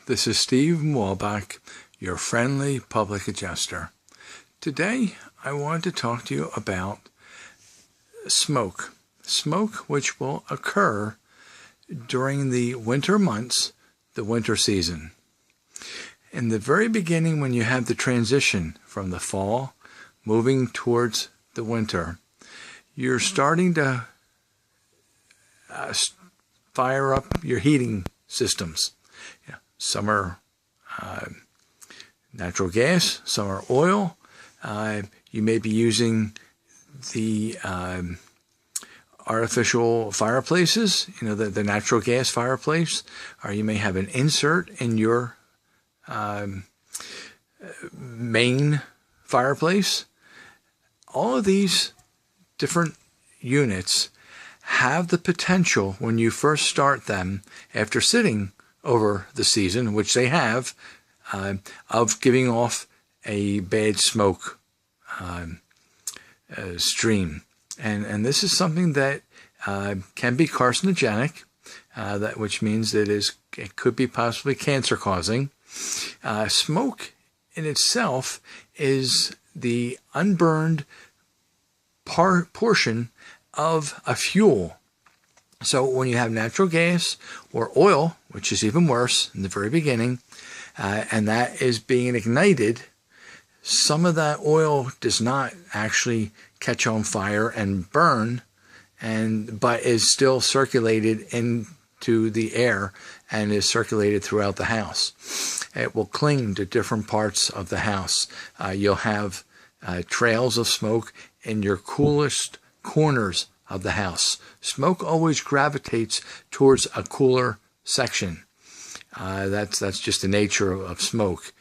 This is Steve Wolbach, your friendly public adjuster. Today, I want to talk to you about smoke. Smoke which will occur during the winter months, the winter season. In the very beginning, when you have the transition from the fall moving towards the winter, you're starting to fire up your heating systems. Some are natural gas, some are oil. You may be using the artificial fireplaces, the natural gas fireplace, or you may have an insert in your main fireplace. All of these different units have the potential, when you first start them, after sitting over the season, which they have, of giving off a bad smoke stream. And this is something that can be carcinogenic, which means that it could be possibly cancer-causing. Smoke in itself is the unburned portion of a fuel. So when you have natural gas or oil, which is even worse in the very beginning, and that is being ignited, some of that oil does not actually catch on fire and burn, but is still circulated into the air and is circulated throughout the house. It will cling to different parts of the house. You'll have trails of smoke in your coolest corners of the house. Smoke always gravitates towards a cooler section. That's just the nature of smoke.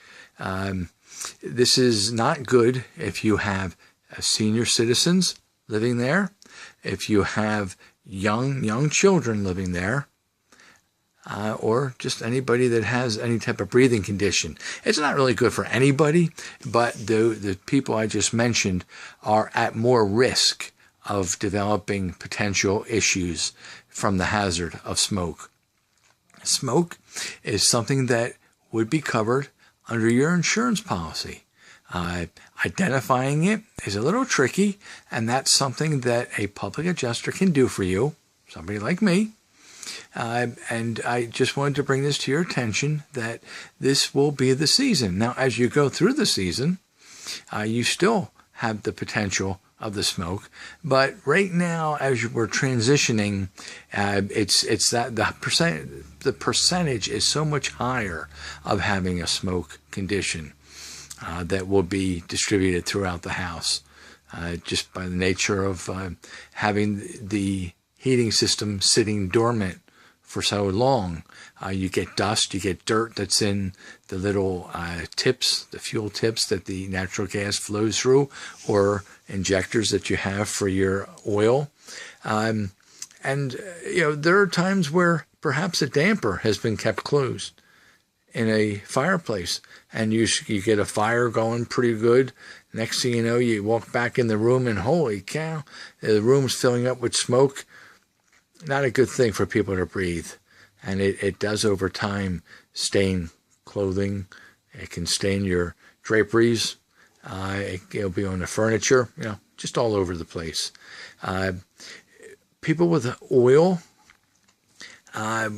This is not good if you have senior citizens living there, if you have young children living there, or just anybody that has any type of breathing condition. It's not really good for anybody, but the people I just mentioned are at more risk of developing potential issues from the hazard of smoke. Smoke is something that would be covered under your insurance policy. Identifying it is a little tricky, and that's something that a public adjuster can do for you, somebody like me. And I just wanted to bring this to your attention that this will be the season. Now, as you go through the season, you still have the potential of the smoke, but right now, as we're transitioning, it's that the percentage is so much higher of having a smoke condition that will be distributed throughout the house, just by the nature of having the heating system sitting dormant for so long. You get dust, you get dirt that's in the little tips, the fuel tips that the natural gas flows through, or injectors that you have for your oil. And there are times where perhaps a damper has been kept closed in a fireplace, and you get a fire going pretty good. Next thing you know, you walk back in the room and holy cow, the room's filling up with smoke. Not a good thing for people to breathe. And it does over time stain clothing. It can stain your draperies. It'll be on the furniture, just all over the place. People with oil,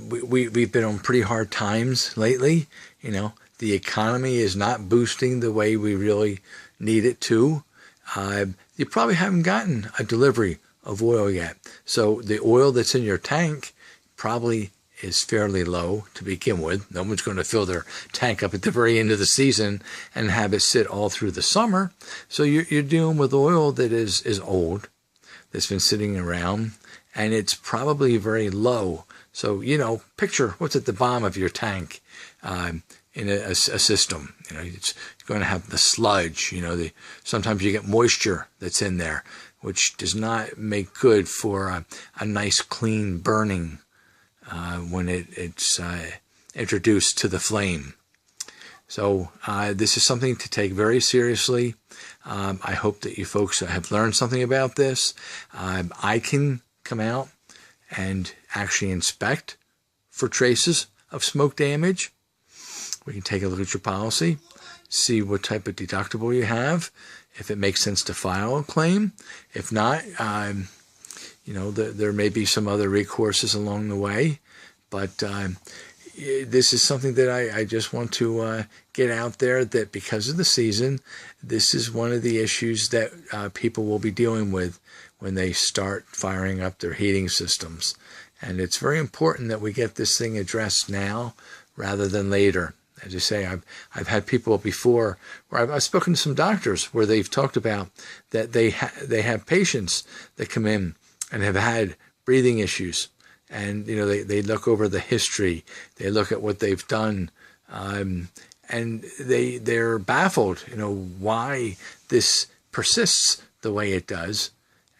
we've been on pretty hard times lately. The economy is not boosting the way we really need it to. You probably haven't gotten a delivery of oil yet. So the oil that's in your tank probably is fairly low to begin with. No one's going to fill their tank up at the very end of the season and have it sit all through the summer. So you're dealing with oil that is old, that's been sitting around, and it's probably very low. So, picture what's at the bottom of your tank in a system. It's going to have the sludge. Sometimes you get moisture that's in there, which does not make good for a nice, clean burning when it's introduced to the flame. So this is something to take very seriously. I hope that you folks have learned something about this. I can come out and actually inspect for traces of smoke damage we can take a look at your policy, see what type of deductible you have, if it makes sense to file a claim. If not, there may be some other recourses along the way, but this is something that I just want to get out there, that because of the season, this is one of the issues that people will be dealing with when they start firing up their heating systems. And it's very important that we get this thing addressed now rather than later. As I say, I've had people before where I've spoken to some doctors where they've talked about that they have patients that come in and have had breathing issues, and they look over the history, they look at what they've done, and they're baffled, why this persists the way it does.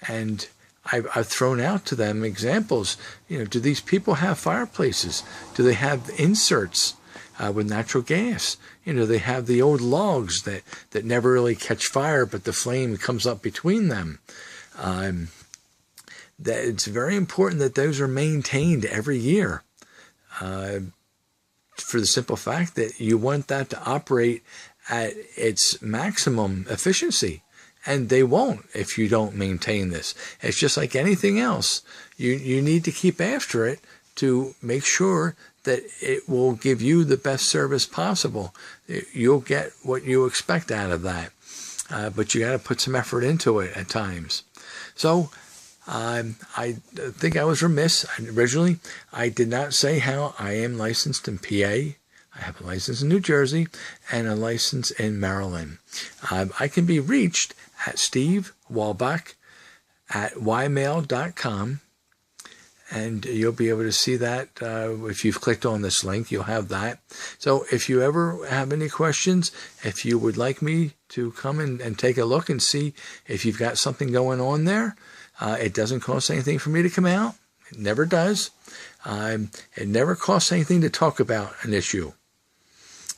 And I've thrown out to them examples. Do these people have fireplaces? Do they have inserts with natural gas? They have the old logs that never really catch fire, but the flame comes up between them. That it's very important that those are maintained every year, for the simple fact that you want that to operate at its maximum efficiency. And they won't if you don't maintain this. It's just like anything else. You need to keep after it to make sure that it will give you the best service possible. You'll get what you expect out of that. But you got to put some effort into it at times. So I think I was remiss. Originally, I did not say how I am licensed in PA. I have a license in New Jersey and a license in Maryland. I can be reached at stevewolbach at ymail.com, and you'll be able to see that. If you've clicked on this link, you'll have that. So if you ever have any questions, if you would like me to come and take a look and see if you've got something going on there, it doesn't cost anything for me to come out. It never does. It never costs anything to talk about an issue.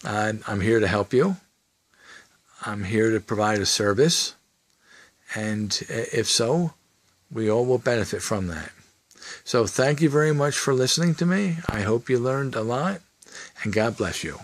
I'm here to help you. I'm here to provide a service. And if so, we all will benefit from that. So thank you very much for listening to me. I hope you learned a lot, and God bless you.